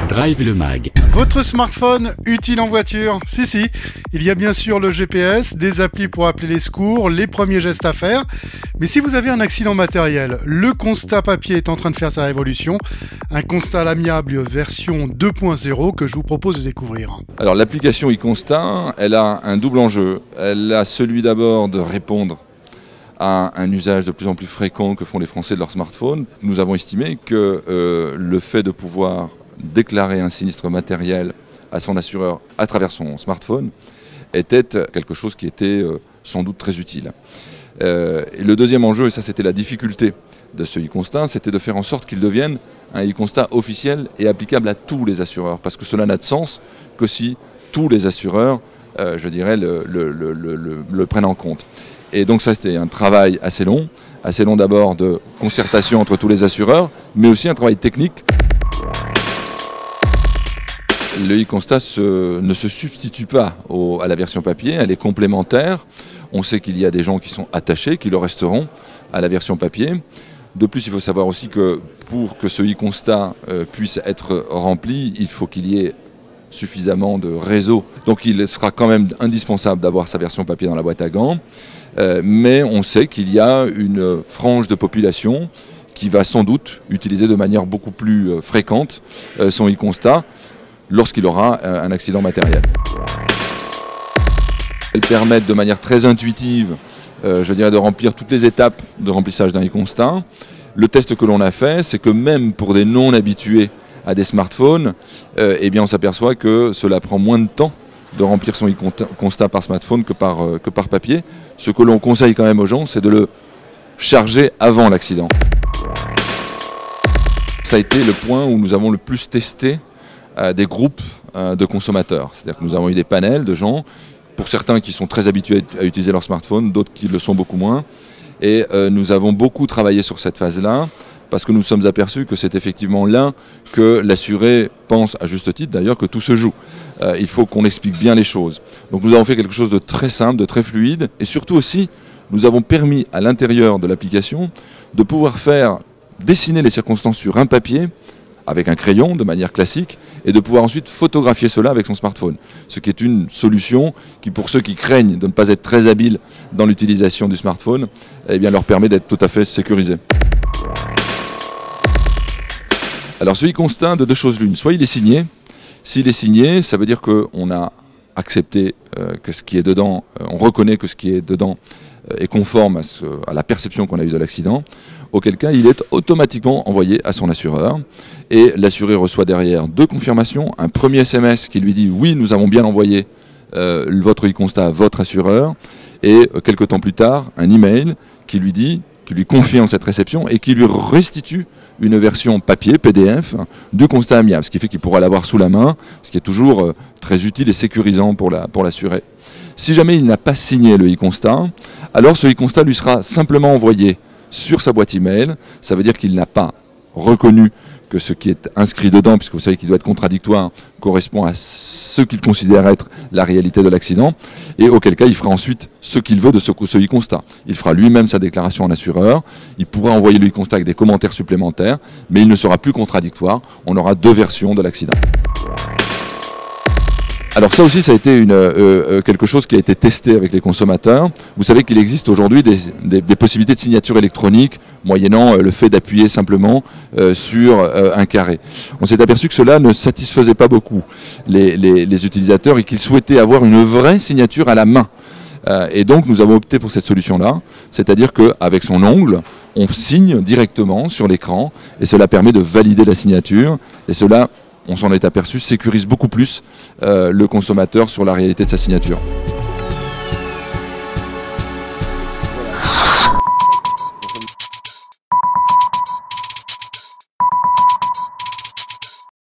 Drive le Mag. Votre smartphone utile en voiture? Si, il y a bien sûr le GPS, des applis pour appeler les secours, les premiers gestes à faire. Mais si vous avez un accident matériel, le constat papier est en train de faire sa révolution. Un constat à l'amiable version 2.0 que je vous propose de découvrir. Alors l'application e-constat, elle a un double enjeu. Elle a celui d'abord de répondre à un usage de plus en plus fréquent que font les Français de leur smartphone. Nous avons estimé que le fait de pouvoir déclarer un sinistre matériel à son assureur à travers son smartphone était quelque chose qui était sans doute très utile. Et le deuxième enjeu, et ça c'était la difficulté de ce e-constat, c'était de faire en sorte qu'il devienne un e-constat officiel et applicable à tous les assureurs, parce que cela n'a de sens que si tous les assureurs, le prennent en compte. Et donc ça c'était un travail assez long d'abord de concertation entre tous les assureurs, mais aussi un travail technique. Le e-constat ne se substitue pas à la version papier, elle est complémentaire. On sait qu'il y a des gens qui sont attachés, qui le resteront à la version papier. De plus, il faut savoir aussi que pour que ce e-constat puisse être rempli, il faut qu'il y ait suffisamment de réseau. Donc il sera quand même indispensable d'avoir sa version papier dans la boîte à gants. Mais on sait qu'il y a une frange de population qui va sans doute utiliser de manière beaucoup plus fréquente son e-constat lorsqu'il aura un accident matériel. Elles permettent de manière très intuitive, de remplir toutes les étapes de remplissage d'un e-constat. Le test que l'on a fait, c'est que même pour des non-habitués à des smartphones, on s'aperçoit que cela prend moins de temps de remplir son e-constat par smartphone que par papier. Ce que l'on conseille quand même aux gens, c'est de le charger avant l'accident. Ça a été le point où nous avons le plus testé des groupes de consommateurs. C'est-à-dire que nous avons eu des panels de gens, pour certains qui sont très habitués à utiliser leur smartphone, d'autres qui le sont beaucoup moins. Et nous avons beaucoup travaillé sur cette phase-là, parce que nous sommes aperçus que c'est effectivement là que l'assuré pense, à juste titre d'ailleurs, que tout se joue. Il faut qu'on explique bien les choses. Donc nous avons fait quelque chose de très simple, de très fluide, et surtout aussi, nous avons permis à l'intérieur de l'application de pouvoir faire dessiner les circonstances sur un papier, avec un crayon de manière classique, et de pouvoir ensuite photographier cela avec son smartphone. Ce qui est une solution qui, pour ceux qui craignent de ne pas être très habiles dans l'utilisation du smartphone, leur permet d'être tout à fait sécurisé. Alors ce e-constat, de deux choses l'une, soit il est signé. S'il est signé, ça veut dire qu'on a accepté que ce qui est dedans, on reconnaît que ce qui est dedans est conforme à la perception qu'on a eue de l'accident, auquel cas il est automatiquement envoyé à son assureur. Et l'assuré reçoit derrière deux confirmations, un premier SMS qui lui dit « oui, nous avons bien envoyé votre e-constat à votre assureur », et quelques temps plus tard, un email qui lui confirme cette réception et qui lui restitue une version papier, PDF, du constat amiable, ce qui fait qu'il pourra l'avoir sous la main, ce qui est toujours très utile et sécurisant pour l'assuré. Si jamais il n'a pas signé le e-constat, alors ce e-constat lui sera simplement envoyé sur sa boîte email. Ça veut dire qu'il n'a pas reconnu que ce qui est inscrit dedans, puisque vous savez qu'il doit être contradictoire, correspond à ce qu'il considère être la réalité de l'accident, et auquel cas il fera ensuite ce qu'il veut de ce e-constat. Il fera lui-même sa déclaration en assureur, il pourra envoyer le e-constat avec des commentaires supplémentaires, mais il ne sera plus contradictoire, on aura deux versions de l'accident. Alors ça aussi, ça a été quelque chose qui a été testé avec les consommateurs. Vous savez qu'il existe aujourd'hui des possibilités de signature électronique, moyennant le fait d'appuyer simplement sur un carré. On s'est aperçu que cela ne satisfaisait pas beaucoup les utilisateurs et qu'ils souhaitaient avoir une vraie signature à la main. Et donc nous avons opté pour cette solution-là, c'est-à-dire qu'avec son ongle, on signe directement sur l'écran et cela permet de valider la signature et cela, on s'en est aperçu, sécurise beaucoup plus le consommateur sur la réalité de sa signature.